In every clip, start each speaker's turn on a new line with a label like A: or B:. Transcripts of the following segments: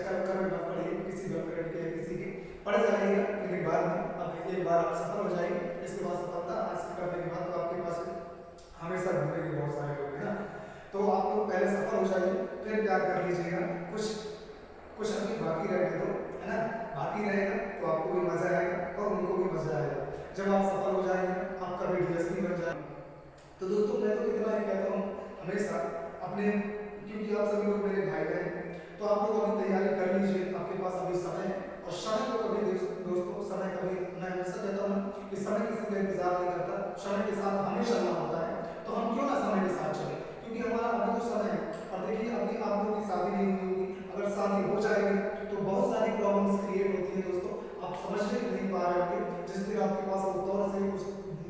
A: चक्कर में मत पड़िए किसी गर्लफ्रेंड के किसी के, पड़ जाइएगा लेकिन बाद में। अब एक बार आप सफल हो जाएंगे, इसके बाद सफलता हासिल करने के बाद तो आपके पास हमेशा घूमने के बहुत सारे लोग हैं ना। तो आप लोग पहले सफल हो जाइए, फिर प्यार कर लीजिएगा। कुछ कुछ अभी बाकी रह गए तो है ना, बाकी रहेगा तो आपको भी मजा आएगा और उनको भी मजा आएगा जब आप सफल हो जाएंगे, आपका भी डीएसपी बन जाएगा। तो दोस्तों मैं तो इतना ही कहता हूँ हमेशा अपने, क्योंकि आप सभी लोग मेरे भाई बहन हैं, तो आप लोग अभी तैयारी कर लीजिए, आपके पास अभी समय है। और समय को कभी दोस्तों समय कभी, मैं हमेशा कहता हूँ कि समय किसी का इंतजार नहीं करता, समय के साथ हमेशा चलना होता है। तो हम क्यों ना समय के साथ चले, क्योंकि हमारा अभी तो समय है। और देखिए अभी आप लोगों की शादी नहीं हुई होगी, अगर शादी हो जाएगी तो बहुत सारी प्रॉब्लम्स क्रिएट होती है दोस्तों, आप समझ नहीं पा रहे होंगे। जिस दिन आपके पास वो दौर से उस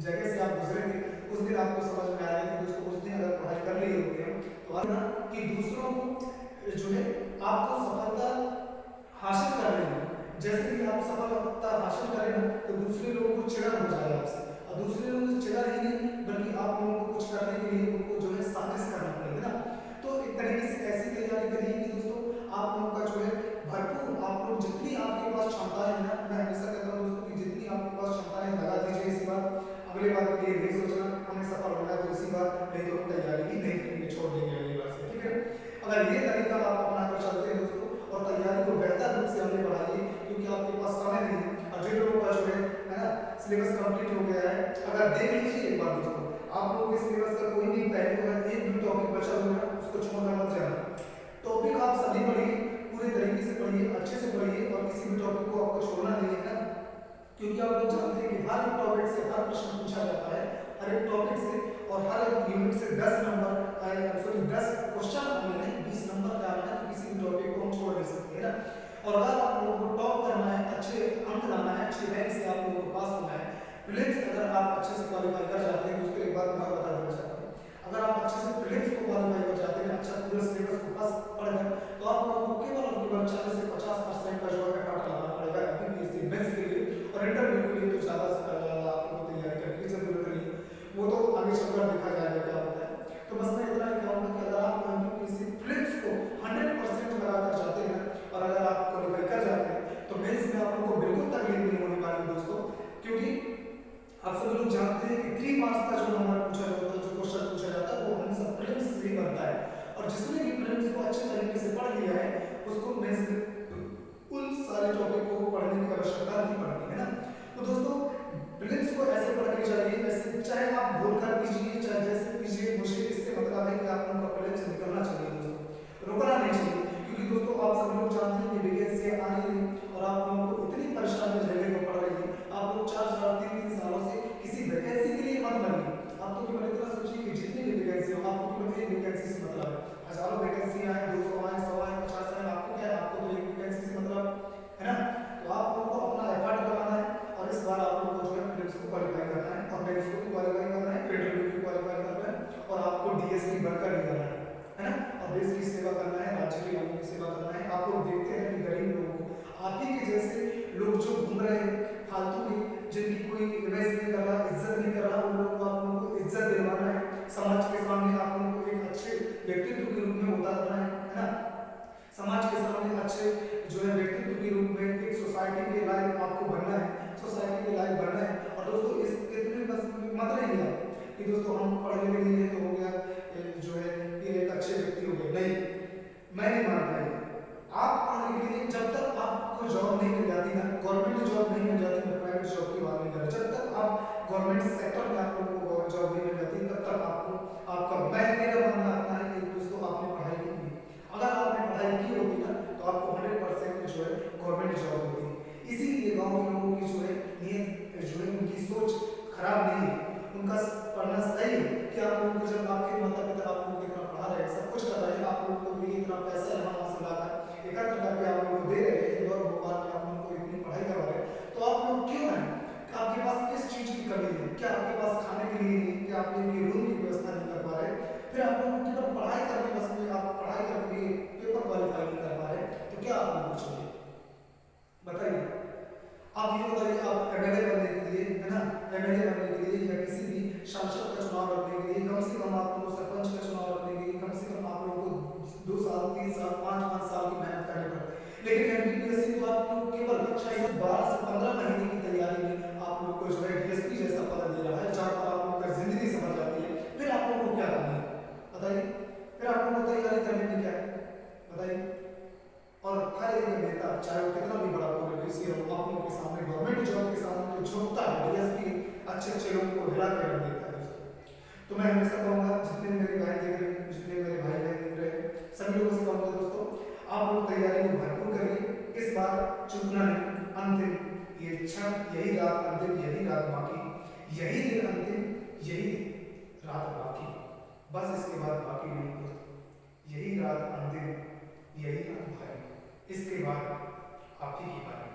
A: जगह से आप गुजरेंगे, उस दिन आपको समझ में आएगा कि दोस्तों उस दिन अगर पढ़ाई कर ली होगी तो ना कि दूसरों को जो है आपको सफलता हासिल कर रहे हैं, जैसे कि आप सफलता हासिल करें ना तो दूसरे लोगों को चिढ़न हो जाए आपसे, और दूसरे लोगों से चिढ़ा ही नहीं बल्कि आप लोगों को कुछ करने के लिए उनको जो है साजिश करना पड़ेगा ना। तो एक तरीके से ऐसी तैयारी करिए कि दोस्तों आप लोगों का जो है भरपूर, आप लोग जितनी आपके पास क्षमताएं है ना, मैं हमेशा कहता हूँ दोस्तों कि जितनी आपके पास क्षमताएं लगा दीजिए इसी बार, अगली बार के लिए नहीं सोचना हमें सफल होना है तो इसी बार, नहीं तो हम तैयारी ही नहीं करेंगे, छोड़ देंगे अगली बार से, ठीक है। अगर ये तरीका आप अपना कर चलते हैं दोस्तों और तैयारी को बेहतर रूप से हमने बढ़ाइए, क्योंकि आपके पास समय नहीं है। और जिन लोगों का जो है ना सिलेबस कंप्लीट हो गया है, अगर देख लीजिए एक बार दोस्तों, आप लोगों के सिलेबस का कोई भी पहलू अगर एक भी टॉपिक बचा हुआ है उसको छोड़ना मत जाना। टॉपिक आप सभी पढ़िए, पूरे तरीके से पढ़िए, अच्छे से पढ़िए, और किसी भी टॉपिक को आपको छोड़ना नहीं है ना, क्योंकि आप लोग जानते हैं कि हर एक टॉपिक से हर प्रश्न पूछा जाता है, हर एक टॉपिक से और हर एक यूनिट से 10 नंबर सॉरी 10 क्वेश्चन आने हैं, 20 नंबर का आना है, तो किसी भी टॉपिक को हम छोड़ नहीं सकते हैं ना। और अगर आप लोगों को टॉप करना है, अच्छे अंक लाना है, अच्छे रैंक से आप लोगों को पास होना है, प्रीलिम्स अगर आप अच्छे से क्वालिफाई कर जाते हैं, दोस्तों एक बात मैं बता देना चाहता हूँ, अगर आप अच्छे से प्रीलिम्स को क्वालिफाई कर जाते हैं, अच्छा पूरे सिलेबस को पास पढ़कर, तो आप लोगों को केवल और केवल 40 से 50% का जो है काट लगाना पड़ेगा एमपीएससी मेंस के लिए, और इंटरव्यू के लिए तो ज़्यादा से ज़्यादा आपको तैयारी करने की जरूरत नहीं है, वो तो आगे चलकर देखा जाएगा क्या होता है। तो बस मैं इतना ही कहूँगा कि अगर आप एमपीएससी प्रीलिम्स को 100% लगाकर जाते हैं और अगर आप क्वालिफाई कर जाते हैं तो मेंस में आप लोगों को बिल्कुल तकलीफ नहीं होने वाली दोस्तों, क्योंकि आप सभी लोग जानते हैं कि 3 मार्क्स का जो नंबर पूछा जाता है, जो क्वेश्चन पूछा जाता है, वो हमेशा प्रीलिम्स से ही बनता है, और जिसने भी प्रीलिम्स को अच्छे तरीके से पढ़ लिया है उसको मेंस में उन सारे टॉपिक को पढ़ने की आवश्यकता नहीं पड़ती है ना। तो दोस्तों प्रीलिम्स को ऐसे पढ़ के जाइए, ऐसे चाहे आप बोल कर कीजिए चाहे जैसे कीजिए, मुझे इससे मतलब है कि आप लोगों का प्रीलिम्स निकलना चाहिए दोस्तों, रुकना नहीं चाहिए, क्योंकि दोस्तों आप सब लोग जानते हैं कि वैकेंसी आ रही है और आप लोगों को इतनी परेशानी झेलने को पड़ रही है, आप लोग 4-3 सालों से किसी वैकेंसी के लिए मत बनिए। आप तो केवल इतना सोचिए कि जितनी भी वैकेंसी हो, आपको केवल एक वैकेंसी से मतलब है, हजारों वैकेंसी आए, 200 आए, 100 आए, 50 आए, आपको क्या है, आपको तो एक वैकेंसी से मतलब है ना। तो आप लोगों को अपना एफर्ट लगाना है और इस बार आप लोगों को जो है प्रीलिम्स को क्वालिफाई करना है, और मेंस को भी क्वालिफाई करना है, इंटरव्यू को क्वालिफाई करना है, और आपको डीएसपी बनकर निकलना है ना, और देश की सेवा करना है, राज्य के लोगों की सेवा करना है। आप लोग देखते हैं कि गरीब लोगों को, आप ही के जैसे लोग जो घूम रहे हैं फालतू की, जिनकी कोई इमेज नहीं कर रहा, इज्जत नहीं कर रहा, उन लोगों को आप लोगों को इज्जत दिलवाना है, समाज के सामने आप लोगों को एक अच्छे व्यक्तित्व के रूप में उतारना है ना, समाज के सामने अच्छे जो है व्यक्तित्व के रूप में एक सोसाइटी के लायक आपको बनना है, सोसाइटी के लायक बनना है। और दोस्तों इस इतने बस मत नहीं है कि दोस्तों हम पढ़ लिख लिए तो हो गया, जो है ये एक अच्छे व्यक्ति हो गए, नहीं, मैं नहीं मानता है। आप पढ़ लिख लिए, जब तक आपको जॉब नहीं मिल जाती ना, गवर्नमेंट जॉब नहीं मिल जाती, मैं प्राइवेट जॉब की बात नहीं कर रहा, जब तक आप गवर्नमेंट सेक्टर में आप लोगों को जॉब नहीं मिल जाती तब तक आपको आपका मेरा मानना आता है कि दोस्तों आपने पढ़ाई की थी, अगर आपने पढ़ाई की होती ना तो आपको 100% जो है गवर्नमेंट जॉब होती। इसीलिए गांव के लोगों की जो है नीयत जो है उनकी सोच खराब नहीं है, उनका पढ़ना सही है कि आप लोगों को जब आपके माता पिता आप लोगों की तरह पढ़ा रहे हैं, सब कुछ कर रहे हैं, आप लोगों को भी इतना पैसा यहाँ वहाँ से लाकर एकत्र करके आप लोगों को दे रहे हैं, इंदौर भोपाल में आप लोगों को इतनी पढ़ाई करवा रहे हैं, तो आप लोग क्यों हैं, आपके पास किस चीज की कमी है, क्या आपके पास खाने के लिए नहीं, क्या आप लोग रूम की व्यवस्था नहीं कर पा रहे, फिर आप लोग केवल पढ़ाई करके बस में आप पढ़ाई करके पेपर क्वालिफाई नहीं कर पा रहे, तो क्या आप लोग चाहिए बताइए। आप ये बताइए, आप एमएलए बनने के लिए है ना, एमएलए बनने के लिए या किसी भी सांसद का चुनाव लड़ने के लिए, कम से कम आप लोगों को सरपंच का चुनाव लड़ने के लिए कम से कम आप लोगों को 2 साल 3 साल 5 साल की मेहनत करनी पड़ती है, लेकिन एमपीपीएससी तो आप लोग केवल शायद 12 से 15 महीने की तैयारी में आप लोग को जो है डीएसपी जैसा पद दे रहा है, जहाँ पर आप लोग का जिंदगी समझ जाती है। फिर आप लोगों को क्या करना है बताइए, फिर आप लोगों को तैयारी करने में क्या है बताइए। और हर एक नेता चाहे वो कितना भी बड़ा पॉलिटिशियन हो, आप लोगों के सामने गवर्नमेंट जॉब के सामने तो झुकता है, डीएसपी अच्छे अच्छे लोगों को हिला के रख देता है दोस्तों। तो मैं हमेशा कहूँगा, जितने मेरे भाई देख रहे हैं, जितने मेरे भाई बहन देख रहे हैं, सभी लोगों से कहूँगा दोस्तों, आप लोग तैयारी को भरपूर करिए। इस बार चूकना नहीं, अंतिम ये क्षण, यही रात अंतिम, यही रात बाकी, यही दिन अंतिम, यही रात बाकी, बस इसके बाद बाकी नहीं दोस्तों। यही रात अंतिम, यही रात भारी, इसके बाद आप ही की बारी।